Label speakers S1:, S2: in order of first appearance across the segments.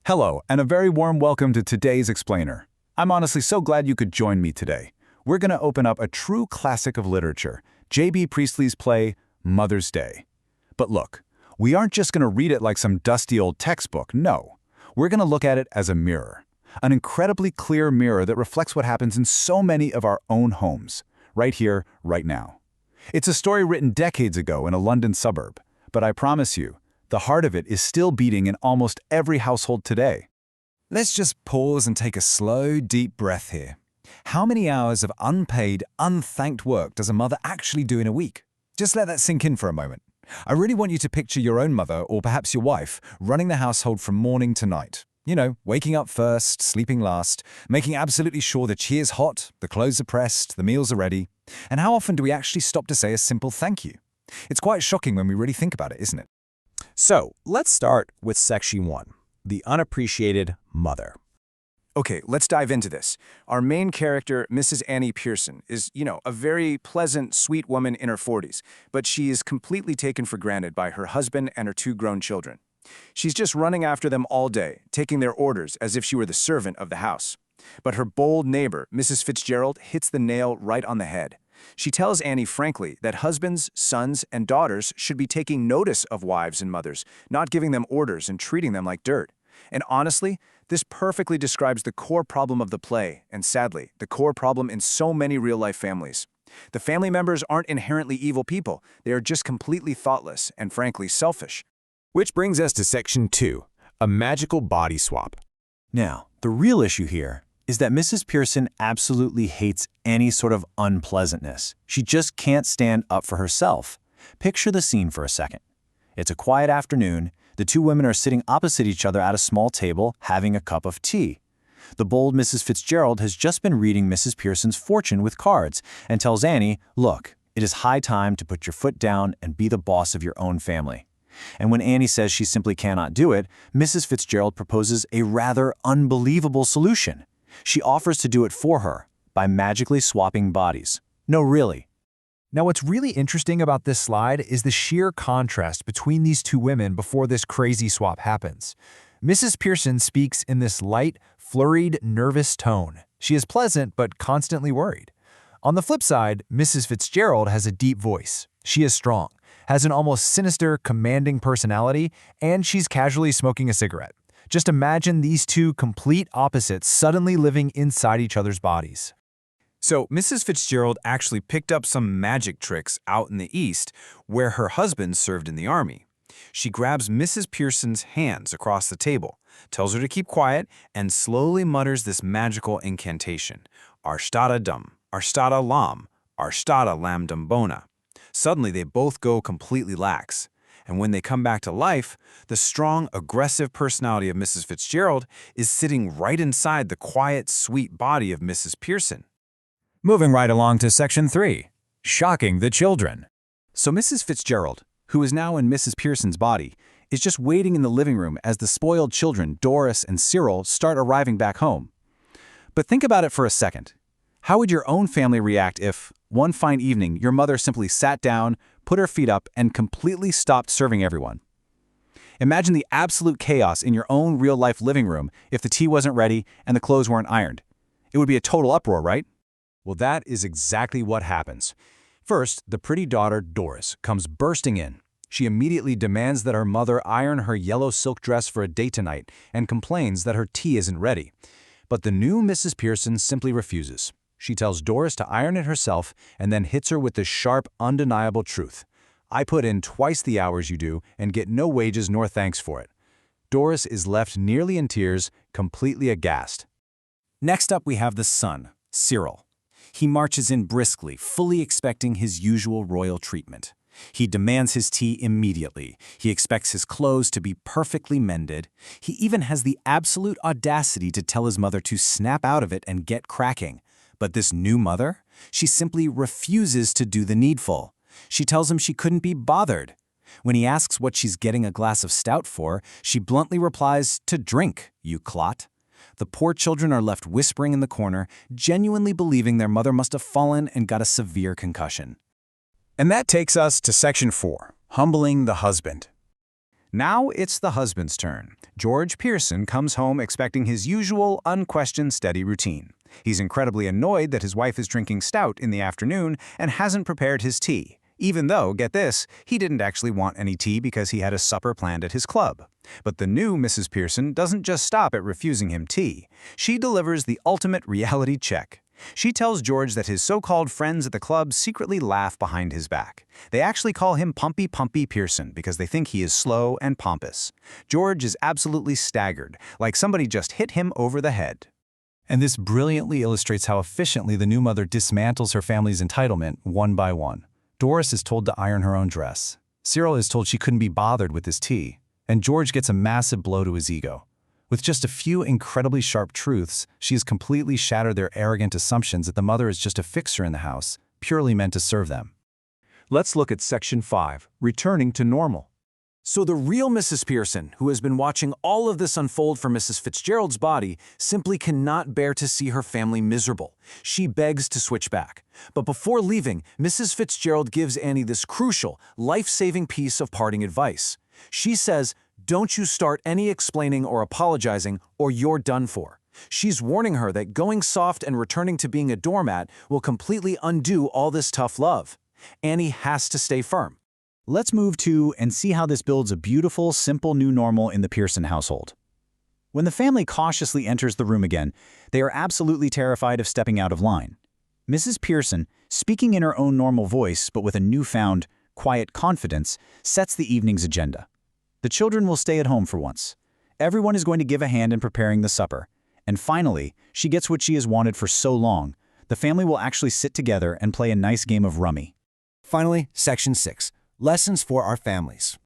S1: Hello, and a very warm welcome to today's Explainer. I'm honestly so glad you could join me today. We're going to open up a true classic of literature, JB Priestley's play, Mother's Day. But look, we aren't just going to read it like some dusty old textbook, no. We're going to look at it as a mirror. An incredibly clear mirror that reflects what happens in so many of our own homes, right here, right now. It's a story written decades ago in a London suburb, but I promise you, the heart of it is still beating in almost every household today.
S2: Let's just pause and take a slow, deep breath here. How many hours of unpaid, unthanked work does a mother actually do in a week? Just let that sink in for a moment. I really want you to picture your own mother, or perhaps your wife, running the household from morning to night. You know, waking up first, sleeping last, making absolutely sure the tea is hot, the clothes are pressed, the meals are ready. And how often do we actually stop to say a simple thank you? It's quite shocking when we really think about it, isn't it?
S3: So, let's start with Section 1, the unappreciated mother.
S4: Okay, let's dive into this. Our main character, Mrs. Annie Pearson, is, a very pleasant, sweet woman in her 40s, but she is completely taken for granted by her husband and her two grown children. She's just running after them all day, taking their orders as if she were the servant of the house. But her bold neighbor, Mrs. Fitzgerald, hits the nail right on the head. She tells Annie frankly that husbands, sons, and daughters should be taking notice of wives and mothers, not giving them orders and treating them like dirt. And honestly, this perfectly describes the core problem of the play, and sadly, the core problem in so many real-life families. The family members aren't inherently evil people, they are just completely thoughtless and frankly selfish.
S3: Which brings us to Section 2, a magical body swap.
S1: Now, the real issue here is that Mrs. Pearson absolutely hates any sort of unpleasantness. She just can't stand up for herself. Picture the scene for a second. It's a quiet afternoon. The two women are sitting opposite each other at a small table, having a cup of tea. The bold Mrs. Fitzgerald has just been reading Mrs. Pearson's fortune with cards and tells Annie, look, it is high time to put your foot down and be the boss of your own family. And when Annie says she simply cannot do it, Mrs. Fitzgerald proposes a rather unbelievable solution. She offers to do it for her by magically swapping bodies. No, really.
S5: Now, what's really interesting about this slide is the sheer contrast between these two women before this crazy swap happens. Mrs. Pearson speaks in this light, flurried, nervous tone. She is pleasant but constantly worried. On the flip side, Mrs. Fitzgerald has a deep voice. She is strong, has an almost sinister, commanding personality, and she's casually smoking a cigarette. Just imagine these two complete opposites suddenly living inside each other's bodies.
S2: So, Mrs. Fitzgerald actually picked up some magic tricks out in the East, where her husband served in the army. She grabs Mrs. Pearson's hands across the table, tells her to keep quiet, and slowly mutters this magical incantation, Arstada dum, Arstada lam, Arstada lam dum bona. Suddenly, they both go completely lax. And when they come back to life, the strong, aggressive personality of Mrs. Fitzgerald is sitting right inside the quiet, sweet body of Mrs. Pearson.
S1: Moving right along to Section 3, shocking the children.
S2: So Mrs. Fitzgerald, who is now in Mrs. Pearson's body, is just waiting in the living room as the spoiled children, Doris and Cyril, start arriving back home. But think about it for a second. How would your own family react if, one fine evening, your mother simply sat down, put her feet up, and completely stopped serving everyone? Imagine the absolute chaos in your own real-life living room if the tea wasn't ready and the clothes weren't ironed. It would be a total uproar, right?
S3: Well, that is exactly what happens. First, the pretty daughter, Doris, comes bursting in. She immediately demands that her mother iron her yellow silk dress for a date tonight and complains that her tea isn't ready. But the new Mrs. Pearson simply refuses. She tells Doris to iron it herself and then hits her with the sharp, undeniable truth. I put in twice the hours you do and get no wages nor thanks for it. Doris is left nearly in tears, completely aghast.
S2: Next up, we have the son, Cyril. He marches in briskly, fully expecting his usual royal treatment. He demands his tea immediately. He expects his clothes to be perfectly mended. He even has the absolute audacity to tell his mother to snap out of it and get cracking. But this new mother, she simply refuses to do the needful. She tells him she couldn't be bothered. When he asks what she's getting a glass of stout for, she bluntly replies, to drink, you clot. The poor children are left whispering in the corner, genuinely believing their mother must have fallen and got a severe concussion.
S1: And that takes us to Section 4, humbling the husband.
S3: Now it's the husband's turn. George Pearson comes home expecting his usual, unquestioned, steady routine. He's incredibly annoyed that his wife is drinking stout in the afternoon and hasn't prepared his tea, even though, get this, he didn't actually want any tea because he had a supper planned at his club. But the new Mrs. Pearson doesn't just stop at refusing him tea. She delivers the ultimate reality check. She tells George that his so-called friends at the club secretly laugh behind his back. They actually call him Pumpy Pearson because they think he is slow and pompous. George is absolutely staggered, like somebody just hit him over the head.
S2: And this brilliantly illustrates how efficiently the new mother dismantles her family's entitlement one by one. Doris is told to iron her own dress. Cyril is told she couldn't be bothered with his tea. And George gets a massive blow to his ego. With just a few incredibly sharp truths, she has completely shattered their arrogant assumptions that the mother is just a fixer in the house, purely meant to serve them.
S3: Let's look at Section 5, Returning to Normal.
S2: So the real Mrs. Pearson, who has been watching all of this unfold for Mrs. Fitzgerald's body, simply cannot bear to see her family miserable. She begs to switch back. But before leaving, Mrs. Fitzgerald gives Annie this crucial, life-saving piece of parting advice. She says, "Don't you start any explaining or apologizing, or you're done for." She's warning her that going soft and returning to being a doormat will completely undo all this tough love. Annie has to stay firm.
S1: Let's move to and see how this builds a beautiful, simple new normal in the Pearson household. When the family cautiously enters the room again, they are absolutely terrified of stepping out of line. Mrs. Pearson, speaking in her own normal voice but with a newfound, quiet confidence, sets the evening's agenda. The children will stay at home for once. Everyone is going to give a hand in preparing the supper. And finally, she gets what she has wanted for so long. The family will actually sit together and play a nice game of rummy.
S6: Finally, Section 6, Lessons for our families.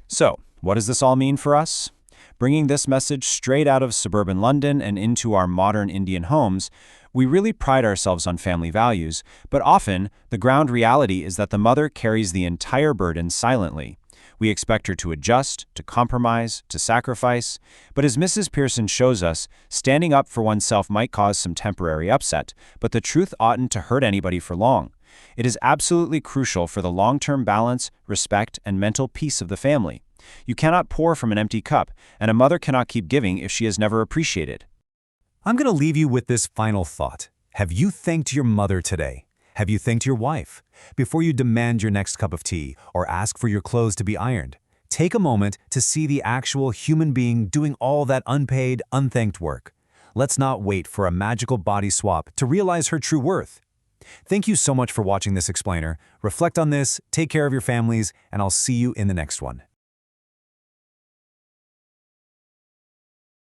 S7: So, what does this all mean for us? Bringing this message straight out of suburban London and into our modern Indian homes, we really pride ourselves on family values, but often the ground reality is that the mother carries the entire burden silently. We expect her to adjust, to compromise, to sacrifice, but as Mrs. Pearson shows us, standing up for oneself might cause some temporary upset, but the truth oughtn't to hurt anybody for long. It is absolutely crucial for the long-term balance, respect, and mental peace of the family. You cannot pour from an empty cup, and a mother cannot keep giving if she is never appreciated.
S2: I'm going to leave you with this final thought. Have you thanked your mother today? Have you thanked your wife? Before you demand your next cup of tea or ask for your clothes to be ironed, take a moment to see the actual human being doing all that unpaid, unthanked work. Let's not wait for a magical body swap to realize her true worth. Thank you so much for watching this explainer. Reflect on this, take care of your families, and I'll see you in the next one.